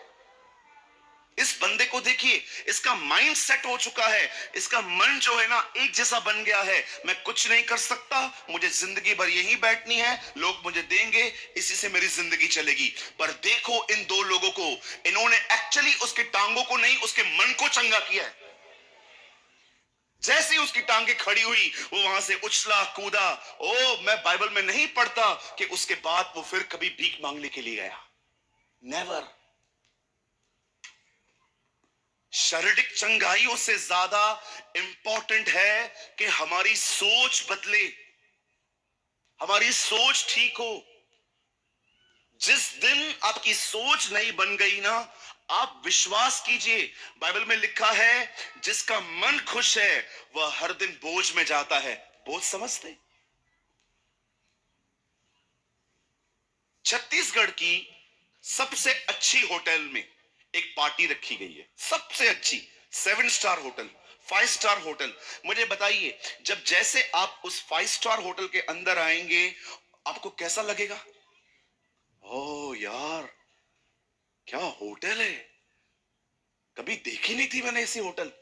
इस बंदे को देखिए, इसका माइंड सेट हो चुका है, इसका मन जो है ना एक जैसा बन गया है। मैं कुछ नहीं कर सकता, मुझे जिंदगी भर यहीं बैठनी है, लोग मुझे देंगे, इसी से मेरी जिंदगी चलेगी। पर देखो इन दो लोगों को, इन्होंने एक्चुअली उसके टांगों को नहीं, उसके मन को चंगा किया है। जैसे ही उसकी टांगे खड़ी हुई, वो वहां से उछला कूदा। ओ, मैं बाइबल में नहीं पढ़ता कि उसके बाद वो फिर कभी भीख मांगने के लिए गया। नेवर। शारीरिक चंगाइयों से ज्यादा इंपॉर्टेंट है कि हमारी सोच बदले, हमारी सोच ठीक हो। जिस दिन आपकी सोच नहीं बन गई ना, आप विश्वास कीजिए, बाइबल में लिखा है जिसका मन खुश है वह हर दिन बोझ में जाता है। बोझ समझते? छत्तीसगढ़ की सबसे अच्छी होटल में एक पार्टी रखी गई है, सबसे अच्छी 7 स्टार होटल, 5 स्टार होटल। मुझे बताइए, जब जैसे आप उस 5 स्टार होटल के अंदर आएंगे, आपको कैसा लगेगा? ओ यार, क्या होटल है, कभी देखी नहीं थी मैंने ऐसी होटल।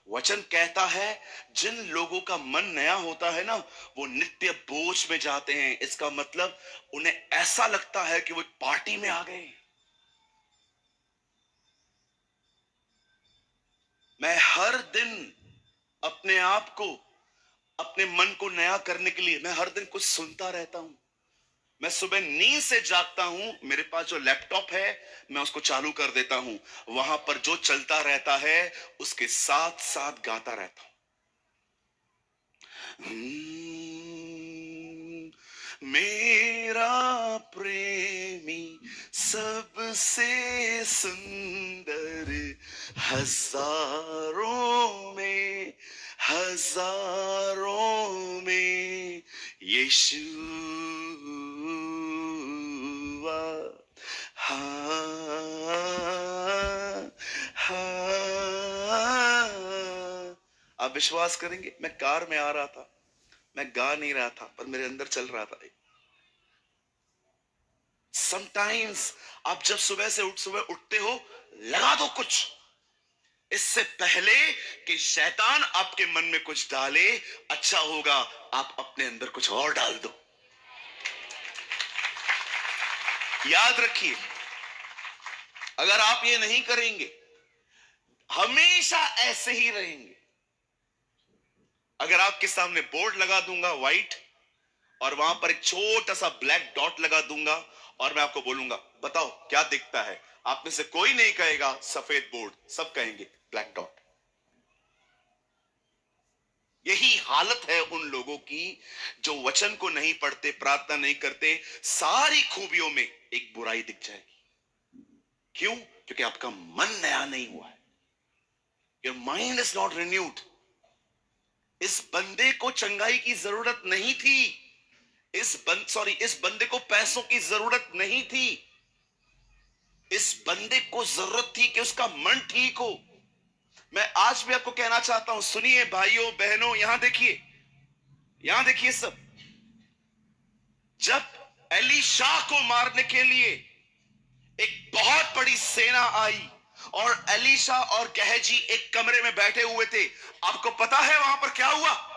वचन कहता है जिन लोगों का मन नया होता है ना, वो नित्य बोझ में जाते हैं। इसका मतलब उन्हें ऐसा लगता है कि वो एक पार्टी में आ गए। मैं हर दिन अपने आप को, अपने मन को नया करने के लिए मैं हर दिन कुछ सुनता रहता हूं। मैं सुबह नींद से जागता हूं, मेरे पास जो लैपटॉप है मैं उसको चालू कर देता हूं, वहां पर जो चलता रहता है उसके साथ साथ गाता रहता हूं। मेरा प्रेमी सबसे सुंदर, हजारों में, हजारों में यीशु। हाँ, हाँ। आप विश्वास करेंगे, मैं कार में आ रहा था, मैं गा नहीं रहा था पर मेरे अंदर चल रहा था। समटाइम्स आप जब सुबह उठते हो, लगा दो कुछ, इससे पहले कि शैतान आपके मन में कुछ डाले। अच्छा होगा आप अपने अंदर कुछ और डाल दो। याद रखिए, अगर आप ये नहीं करेंगे, हमेशा ऐसे ही रहेंगे। अगर आपके सामने बोर्ड लगा दूंगा व्हाइट, और वहां पर एक छोटा सा ब्लैक डॉट लगा दूंगा, और मैं आपको बोलूंगा बताओ क्या दिखता है, आप में से कोई नहीं कहेगा सफेद बोर्ड, सब कहेंगे ब्लैक डॉट। यही हालत है उन लोगों की जो वचन को नहीं पढ़ते, प्रार्थना नहीं करते, सारी खूबियों में एक बुराई दिख जाएगी। क्यों? क्योंकि आपका मन नया नहीं हुआ है। Your mind is not renewed. इस बंदे को चंगाई की जरूरत नहीं थी, इस बंदे को पैसों की जरूरत नहीं थी। इस बंदे को जरूरत थी कि उसका मन ठीक हो। मैं आज भी आपको कहना चाहता हूं, सुनिए भाइयों बहनों, यहां देखिए, यहां देखिए सब। जब एलीशा को मारने के लिए एक बहुत बड़ी सेना आई और एलीशा और गहजी एक कमरे में बैठे हुए थे, आपको पता है वहां पर क्या हुआ?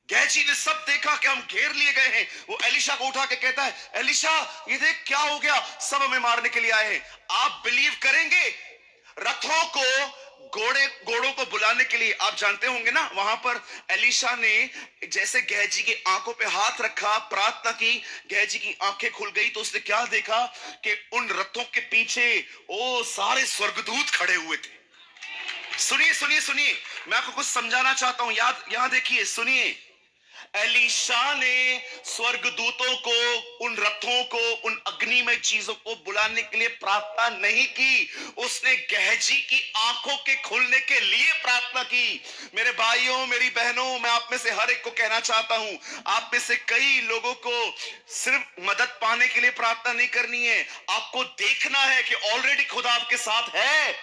गहजी ने सब देखा कि हम घेर लिए गए हैं। वो एलीशा को उठा के कहता है, एलीशा ये देख क्या हो गया, सब हमें मारने के लिए आए हैं। आप बिलीव करेंगे, रथों को घोड़ों को बुलाने के लिए, आप जानते होंगे ना, वहां पर एलीशा ने जैसे गेहजी की आंखों पे हाथ रखा, प्रार्थना की, गेहजी की आंखें खुल गई, तो उसने क्या देखा कि उन रथों के पीछे ओ सारे स्वर्गदूत खड़े हुए थे। सुनिए सुनिए सुनिए, मैं आपको कुछ समझाना चाहता हूं, याद यहां देखिए, सुनिए। एलीशा ने स्वर्गदूतों को, उन रथों को, उन अग्निमय चीजों को बुलाने के लिए प्रार्थना नहीं की, उसने गेहजी की आंखों के खुलने के लिए प्रार्थना की। मेरे भाइयों, मेरी बहनों, मैं आप में से हर एक को कहना चाहता हूं, आप में से कई लोगों को सिर्फ मदद पाने के लिए प्रार्थना नहीं करनी है, आपको देखना है कि ऑलरेडी खुदा आपके साथ है।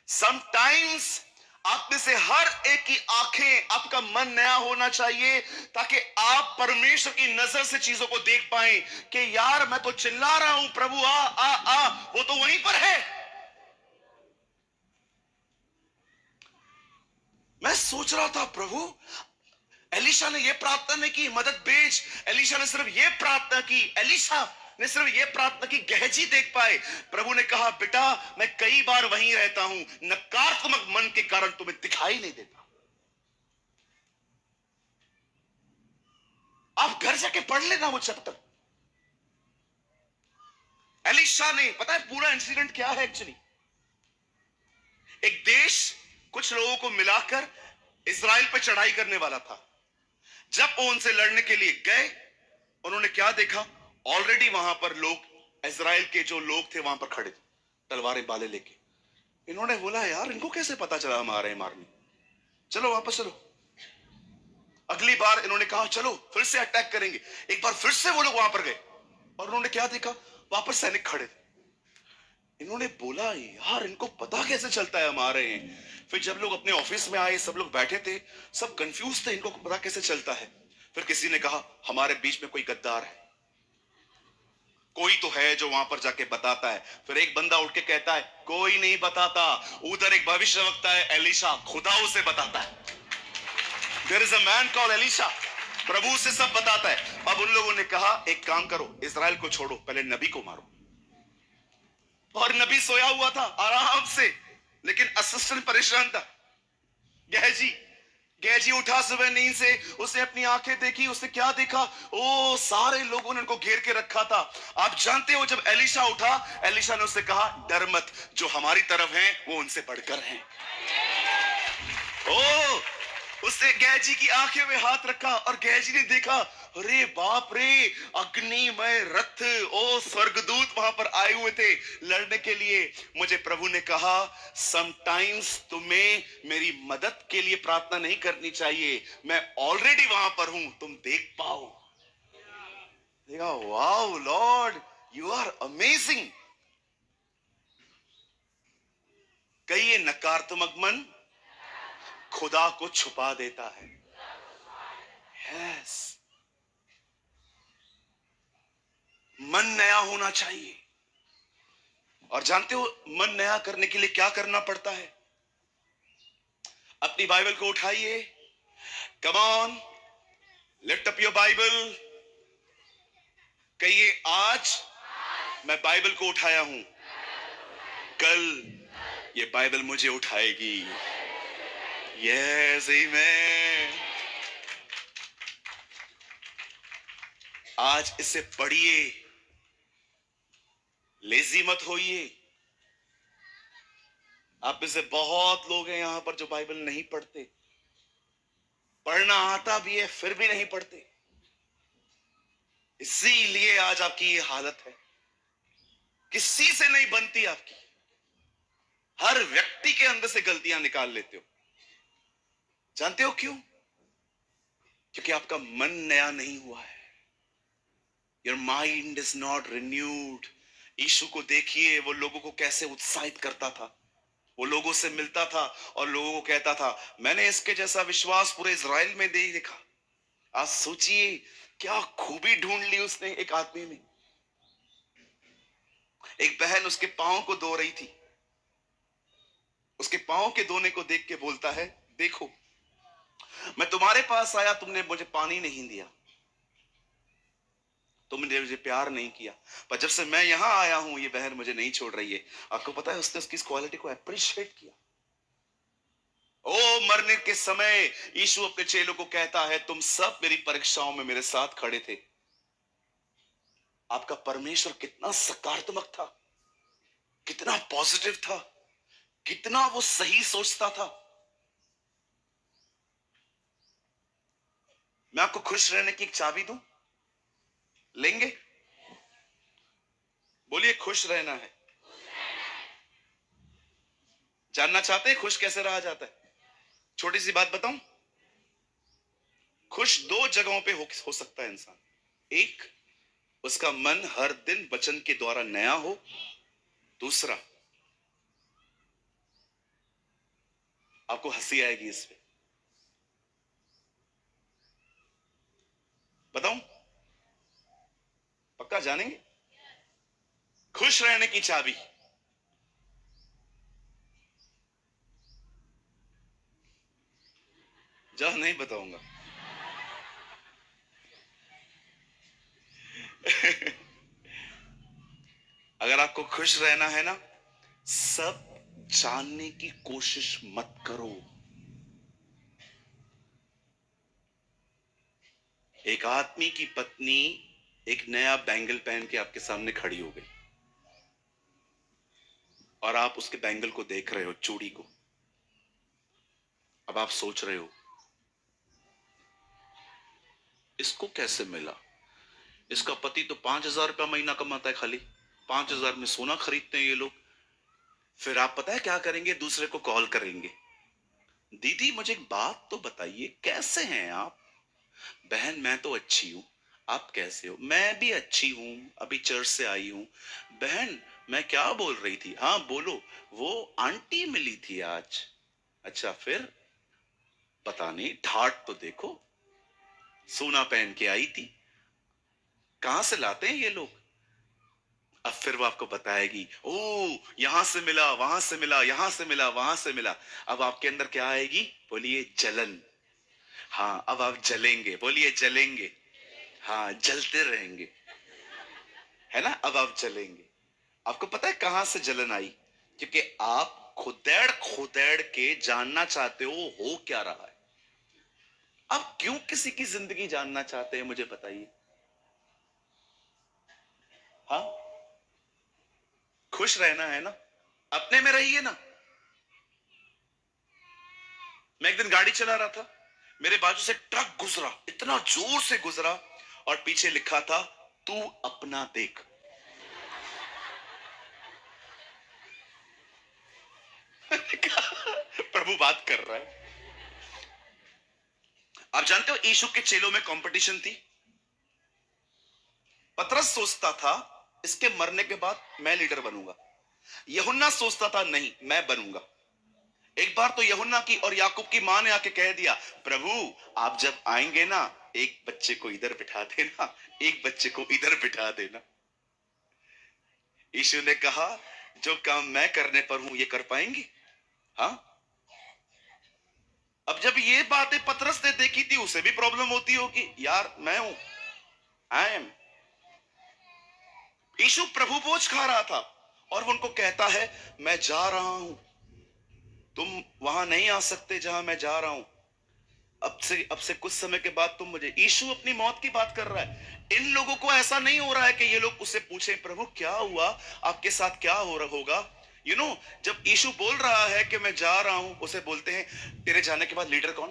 समटाइम्स आप में से हर एक की आंखें, आपका मन नया होना चाहिए, ताकि आप परमेश्वर की नजर से चीजों को देख पाएं कि यार मैं तो चिल्ला रहा हूं, प्रभु आ आ आ, वो तो वहीं पर है। मैं सोच रहा था, प्रभु एलीशा ने यह प्रार्थना नहीं की मदद भेज, एलीशा ने सिर्फ यह प्रार्थना की, एलीशा ने सिर्फ यह प्रार्थना की गेहजी देख पाए। प्रभु ने कहा, बेटा मैं कई बार वहीं रहता हूं, नकारात्मक मन के कारण तुम्हें दिखाई नहीं देता। आप घर जाके पढ़ लेना वो चैप्टर। एलीशा ने, पता है पूरा इंसिडेंट क्या है एक्चुअली, एक देश कुछ लोगों को मिलाकर इजराइल पर चढ़ाई करने वाला था। जब वो उनसे लड़ने के लिए गए, उन्होंने क्या देखा, ऑलरेडी वहां पर लोग, इजराइल के जो लोग थे वहां पर खड़े थे, तलवारें बाले लेके। इन्होंने बोला, यार इनको कैसे पता चला हम आ रहे हैं मारने, चलो वापस चलो। अगली बार इन्होंने कहा, चलो फिर से अटैक करेंगे। एक बार फिर से वो लोग वहां पर गए और उन्होंने क्या देखा, वहां पर सैनिक खड़े थे। इन्होंने बोला, यार इनको पता कैसे चलता है हम आ रहे हैं। फिर जब लोग अपने ऑफिस में आए, सब लोग बैठे थे, सब कंफ्यूज थे, इनको पता कैसे चलता है। फिर किसी ने कहा, हमारे बीच में कोई गद्दार है, कोई तो है जो वहां पर जाके बताता है। फिर एक बंदा उठ के कहता है, कोई नहीं बताता, उधर एक भविष्यवक्ता है एलीशा, खुदा उसे बताता है। There is a man called Elisha, प्रभु से सब बताता है। अब उन लोगों ने कहा, एक काम करो, इजराइल को छोड़ो, पहले नबी को मारो। और नबी सोया हुआ था आराम से, लेकिन असिस्टेंट परेशान था। गेहजी गेहजी उठा सुबह नींद से, उसने अपनी आंखें देखी, उसने क्या देखा, ओ सारे लोगों ने उनको घेर के रखा था। आप जानते हो, जब एलीशा उठा, एलीशा ने उससे कहा, डर मत, जो हमारी तरफ हैं वो उनसे बढ़कर हैं। ओ, उसने गेहजी की आंखें में हाथ रखा और गेहजी ने देखा, अरे बाप रे, अग्निमय रथ, ओ स्वर्गदूत वहां पर आए हुए थे लड़ने के लिए। मुझे प्रभु ने कहा, समटाइम्स तुम्हें मेरी मदद के लिए प्रार्थना नहीं करनी चाहिए, मैं ऑलरेडी वहां पर हूं, तुम देख पाओ। देखा, wow Lord, you are amazing. कई नकारात्मक मन खुदा को छुपा देता है। यस, मन नया होना चाहिए। और जानते हो मन नया करने के लिए क्या करना पड़ता है? अपनी बाइबल को उठाइए, come on, lift up your Bible, कहिए, आज मैं बाइबल को उठाया हूं, कल ये बाइबल मुझे उठाएगी। यस आमीन। आज इसे पढ़िए, लेजी मत होइए। आप में से बहुत लोग हैं यहां पर जो बाइबल नहीं पढ़ते, पढ़ना आता भी है फिर भी नहीं पढ़ते, इसीलिए आज आपकी ये हालत है। किसी से नहीं बनती आपकी, हर व्यक्ति के अंदर से गलतियां निकाल लेते हो। जानते हो क्यों? क्योंकि आपका मन नया नहीं हुआ है। Your mind is not renewed. यीशु को देखिए, वो लोगों को कैसे उत्साहित करता था, वो लोगों से मिलता था और लोगों को कहता था, मैंने इसके जैसा विश्वास पूरे इजराइल में नहीं देखा। आज सोचिए क्या खूबी ढूंढ ली उसने एक आदमी में। एक बहन उसके पांव को धो रही थी, उसके पांव के धोने को देख के बोलता है, देखो मैं तुम्हारे पास आया, तुमने मुझे पानी नहीं दिया, तुमने मुझे प्यार नहीं किया, पर जब से मैं यहां आया हूं ये बहन मुझे नहीं छोड़ रही है। आपको पता है उसने उसकी इस क्वालिटी को अप्रिशिएट किया। ओ मरने के समय यीशु अपने चेलों को कहता है, तुम सब मेरी परीक्षाओं में मेरे साथ खड़े थे। आपका परमेश्वर कितना सकारात्मक था, कितना पॉजिटिव था, कितना वो सही सोचता था। मैं आपको खुश रहने की एक चाबी दूं, लेंगे? बोलिए, खुश रहना है। जानना चाहते हैं खुश कैसे रहा जाता है? छोटी सी बात बताऊं, खुश दो जगहों पे हो सकता है इंसान। एक, उसका मन हर दिन वचन के द्वारा नया हो। दूसरा, आपको हंसी आएगी इस पे, बताऊं? पक्का जानेंगे? खुश रहने की चाबी, जाओ नहीं बताऊंगा। अगर आपको खुश रहना है ना, सब जानने की कोशिश मत करो। एक आदमी की पत्नी एक नया बैंगल पहन के आपके सामने खड़ी हो गई और आप उसके बैंगल को देख रहे हो, चूड़ी को। अब आप सोच रहे हो इसको कैसे मिला? इसका पति तो 5,000 रुपया महीना कमाता है, खाली 5,000 में सोना खरीदते हैं ये लोग। फिर आप पता है क्या करेंगे? दूसरे को कॉल करेंगे, दीदी मुझे एक बात तो बताइए, कैसे हैं आप? बहन मैं तो अच्छी हूं, आप कैसे हो? मैं भी अच्छी हूं, अभी चर्च से आई हूं। बहन मैं क्या बोल रही थी, हाँ बोलो। वो आंटी मिली थी आज। अच्छा फिर? पता नहीं, ठाट तो देखो, सोना पहन के आई थी। कहां से लाते हैं ये लोग? अब फिर वो आपको बताएगी, ओ यहां से मिला, वहां से मिला, यहां से मिला, वहां से मिला। अब आपके अंदर क्या आएगी? बोलिए जलन। हाँ, अब आप जलेंगे, बोलिए जलेंगे। हाँ, जलते रहेंगे, है ना? अब आप जलेंगे। आपको पता है कहां से जलन आई? क्योंकि आप खुदेड़ खुदेड़ के जानना चाहते हो क्या रहा है। आप क्यों किसी की जिंदगी जानना चाहते हैं, मुझे बताइए। हाँ, खुश रहना है ना, अपने में रहिए ना। मैं एक दिन गाड़ी चला रहा था, मेरे बाजू से ट्रक गुजरा, इतना जोर से गुजरा, और पीछे लिखा था, तू अपना देख। प्रभु बात कर रहा है। आप जानते हो यीशु के चेलों में कंपटीशन थी। पतरस सोचता था इसके मरने के बाद मैं लीडर बनूंगा। यूहन्ना सोचता था नहीं मैं बनूंगा। एक बार तो यूहन्ना की और याकूब की मां ने आके कह दिया, प्रभु आप जब आएंगे ना, एक बच्चे को इधर बिठा देना, एक बच्चे को इधर बिठा देना। यीशु ने कहा, जो काम मैं करने पर हूं ये कर पाएंगे? हाँ। अब जब ये बातें पतरस ने देखी थी, उसे भी प्रॉब्लम होती होगी, यार मैं हूं, आई एम। यीशु प्रभु भोज खा रहा था और वो उनको कहता है, मैं जा रहा हूं, तुम वहां नहीं आ सकते जहां मैं जा रहा हूं। अब से कुछ समय के बाद तुम मुझे। यीशु अपनी मौत की बात कर रहा है। इन लोगों को ऐसा नहीं हो रहा है कि ये लोग उससे पूछें, प्रभु क्या हुआ, आपके साथ क्या हो रहा होगा। जब यीशु बोल रहा है कि मैं जा रहा हूं, उसे बोलते हैं, तेरे जाने के बाद लीडर कौन?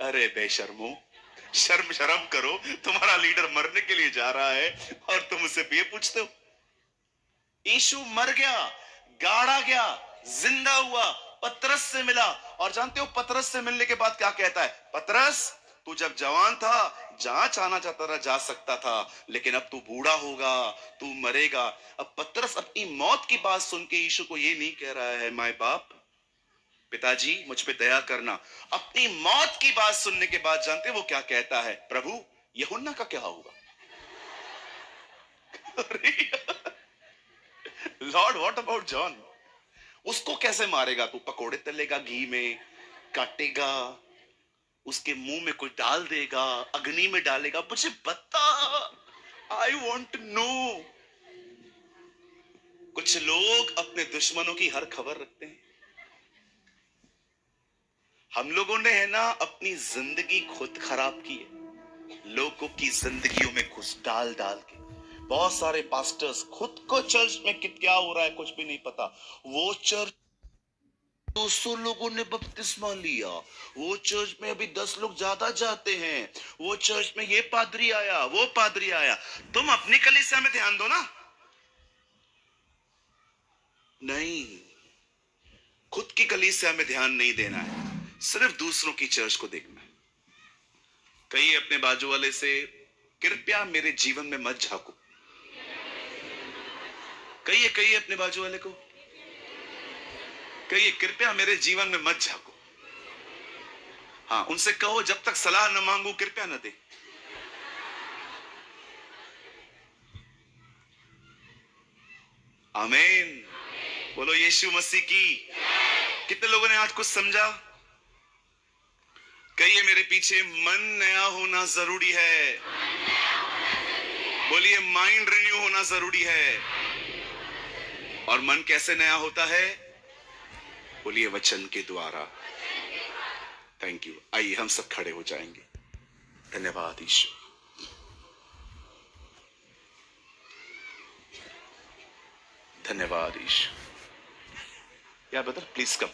अरे बेशर्मो, शर्म शर्म करो, तुम्हारा लीडर मरने के लिए जा रहा है और तुम उससे ये पूछते हो। यीशु मर गया, गाड़ा गया, जिंदा हुआ, पतरस से मिला, और जानते हो पतरस से मिलने के बाद क्या कहता है? पतरस तू जब जवान था, जहां चाहना चाहता था जा सकता था, लेकिन अब तू बूढ़ा होगा, तू मरेगा। अब पतरस अपनी मौत की बात सुन के यीशु को ये नहीं कह रहा है, माय बाप, पिताजी मुझ पे दया करना। अपनी मौत की बात सुनने के बाद जानते वो क्या कहता है? प्रभु यूहन्ना का क्या होगा? Lord what about John? उसको कैसे मारेगा तू? पकोड़े तलेगा, घी में काटेगा, उसके मुंह में कुछ डाल देगा, अग्नि में डालेगा। मुझे बता, आई वॉन्ट टू नो। कुछ लोग अपने दुश्मनों की हर खबर रखते हैं। हम लोगों ने है ना अपनी जिंदगी खुद खराब की है, लोगों की जिंदगियों में घुस डाल डाल के। बहुत सारे पास्टर्स खुद को चर्च में क्या हो रहा है कुछ भी नहीं पता। वो चर्च 200 लोगों ने बपतिस्मा लिया, वो चर्च में अभी 10 लोग ज्यादा जाते हैं, वो चर्च में ये पादरी आया, वो पादरी आया। तुम अपनी कलीसिया में ध्यान दो ना। नहीं, खुद की कलीसिया में ध्यान नहीं देना है, सिर्फ दूसरों की चर्च को देखना है। कहिए अपने बाजू वाले से, कृपया मेरे जीवन में मत झांको। कहिए कहिए अपने बाजू वाले को, कहिए कृपया मेरे जीवन में मत झांको। हाँ, उनसे कहो जब तक सलाह न मांगू कृपया न दे। आमीन। बोलो यीशु मसीह की। कितने लोगों ने आज कुछ समझा? कहिए मेरे पीछे, मन नया होना जरूरी है। बोलिए माइंड रिन्यू होना जरूरी है। और मन कैसे नया होता है? बोलिए वचन के द्वारा। Thank you. आइए हम सब खड़े हो जाएंगे। धन्यवाद ईश्वर। धन्यवाद ईश्वर। या ब्रदर प्लीज कम।